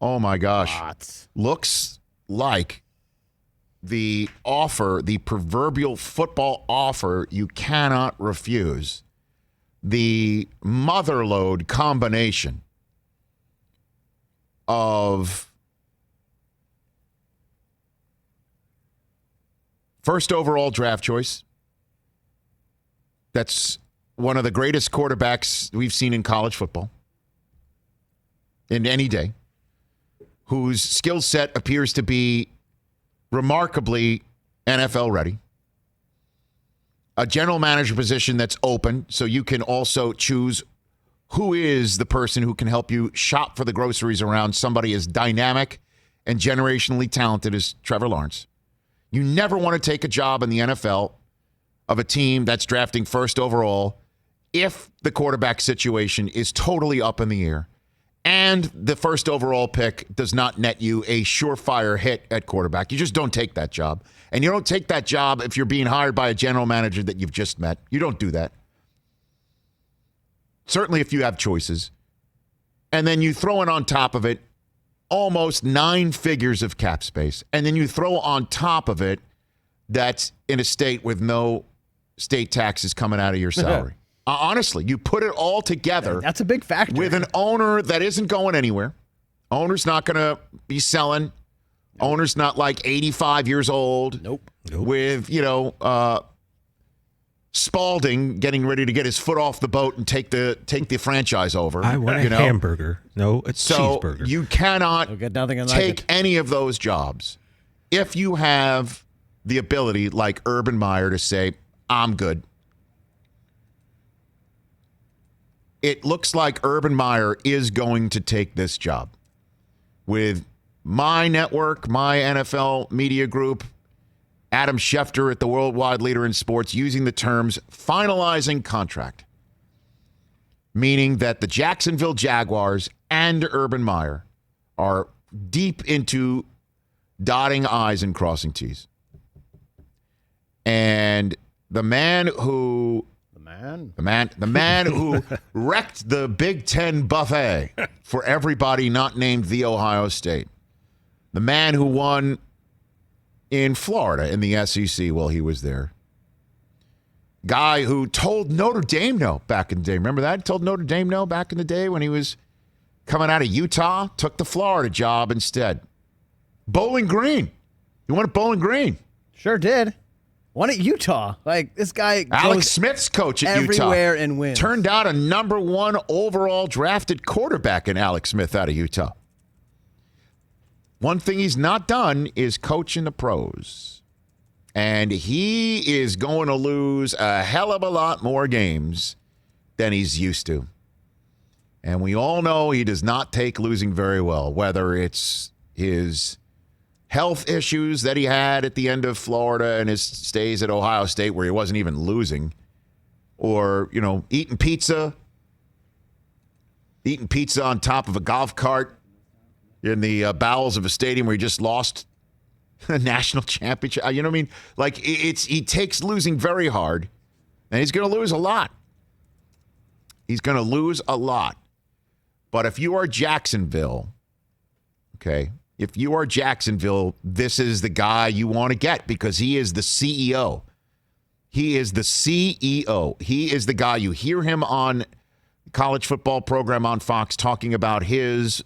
Oh, my gosh. Looks like the offer, the proverbial football offer you cannot refuse. The Motherload combination of first overall draft choice. That's one of the greatest quarterbacks we've seen in college football in any day, whose skill set appears to be remarkably NFL ready. A general manager position that's open, so you can also choose who is the person who can help you shop for the groceries around somebody as dynamic and generationally talented as Trevor Lawrence. You never want to take a job in the NFL of a team that's drafting first overall if the quarterback situation is totally up in the air and the first overall pick does not net you a surefire hit at quarterback. You just don't take that job. And you don't take that job if you're being hired by a general manager that you've just met. You don't do that. Certainly if you have choices. And then you throw in on top of it almost 9 figures of cap space. And then you throw on top of it that's in a state with no state taxes coming out of your salary. Honestly, you put it all together. That's a big factor. With an owner that isn't going anywhere. Owner's not going to be selling. Nope. Owner's not like 85 years old. Nope. With, Spalding getting ready to get his foot off the boat and take the franchise over. I want a hamburger. No, it's cheeseburger. You cannot take any of those jobs if you have the ability, like Urban Meyer, to say, I'm good. It looks like Urban Meyer is going to take this job with my network, my NFL media group, Adam Schefter at the Worldwide Leader in Sports, using the terms finalizing contract, meaning that the Jacksonville Jaguars and Urban Meyer are deep into dotting I's and crossing T's. And the man who wrecked the Big Ten buffet for everybody not named the Ohio State. The man who won in Florida in the SEC while he was there. Guy who told Notre Dame no back in the day. Remember that? He told Notre Dame no back in the day when he was coming out of Utah. Took the Florida job instead. Bowling Green. You wanted Bowling Green. Sure did. Won at Utah. Like, this guy Alex Smith's coach at Utah. Everywhere and wins. Turned out a number 1 overall drafted quarterback in Alex Smith out of Utah. One thing he's not done is coach in the pros. And he is going to lose a hell of a lot more games than he's used to. And we all know he does not take losing very well, whether it's his health issues that he had at the end of Florida and his stays at Ohio State where he wasn't even losing, or, eating pizza on top of a golf cart in the bowels of a stadium where he just lost a national championship. You know what I mean? Like, he takes losing very hard, and he's going to lose a lot. He's going to lose a lot. But if you are Jacksonville, okay, if you are Jacksonville, this is the guy you want to get because he is the CEO. He is the CEO. He is the guy. You hear him on college football program on Fox talking about his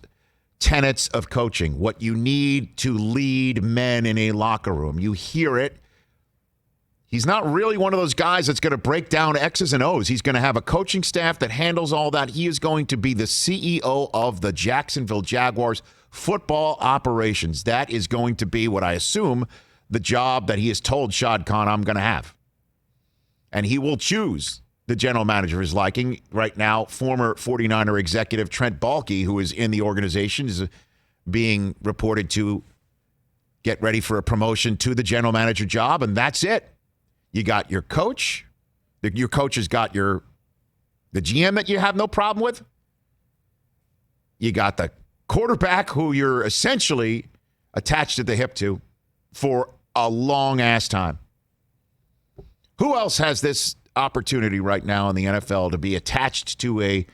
tenets of coaching, what you need to lead men in a locker room. You hear it. He's not really one of those guys that's going to break down X's and O's. He's going to have a coaching staff that handles all that. He is going to be the CEO of the Jacksonville Jaguars football operations. That is going to be what I assume the job that he has told Shad Khan I'm going to have. And he will choose the general manager is liking. Right now, former 49er executive Trent Baalke, who is in the organization, is being reported to get ready for a promotion to the general manager job, and that's it. You got your coach. Your coach has got the GM that you have no problem with. You got the quarterback who you're essentially attached at the hip to for a long-ass time. Who else has this opportunity right now in the NFL to be attached to a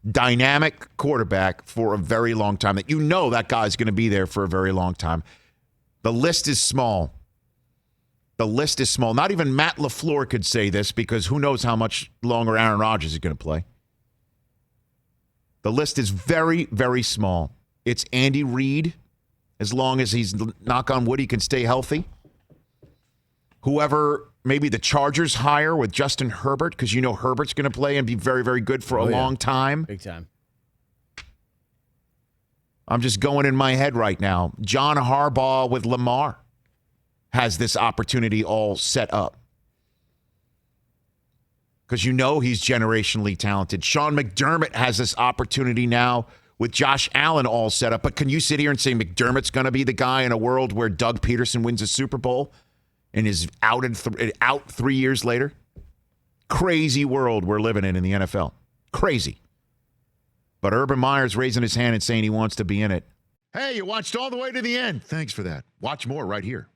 dynamic quarterback for a very long time, that you know that guy's going to be there for a very long time. The list is small. The list is small. Not even Matt LaFleur could say this, because who knows how much longer Aaron Rodgers is going to play. The list is very, very small. It's Andy Reid, as long as he's, knock on wood, he can stay healthy. Whoever, maybe the Chargers hire with Justin Herbert, because you know Herbert's going to play and be very, very good for a long time. Big time. I'm just going in my head right now. John Harbaugh with Lamar has this opportunity all set up, because you know he's generationally talented. Sean McDermott has this opportunity now with Josh Allen all set up. But can you sit here and say McDermott's going to be the guy in a world where Doug Peterson wins a Super Bowl and is out 3 years later? Crazy world we're living in the NFL. Crazy. But Urban Meyer's raising his hand and saying he wants to be in it. Hey, you watched all the way to the end. Thanks for that. Watch more right here.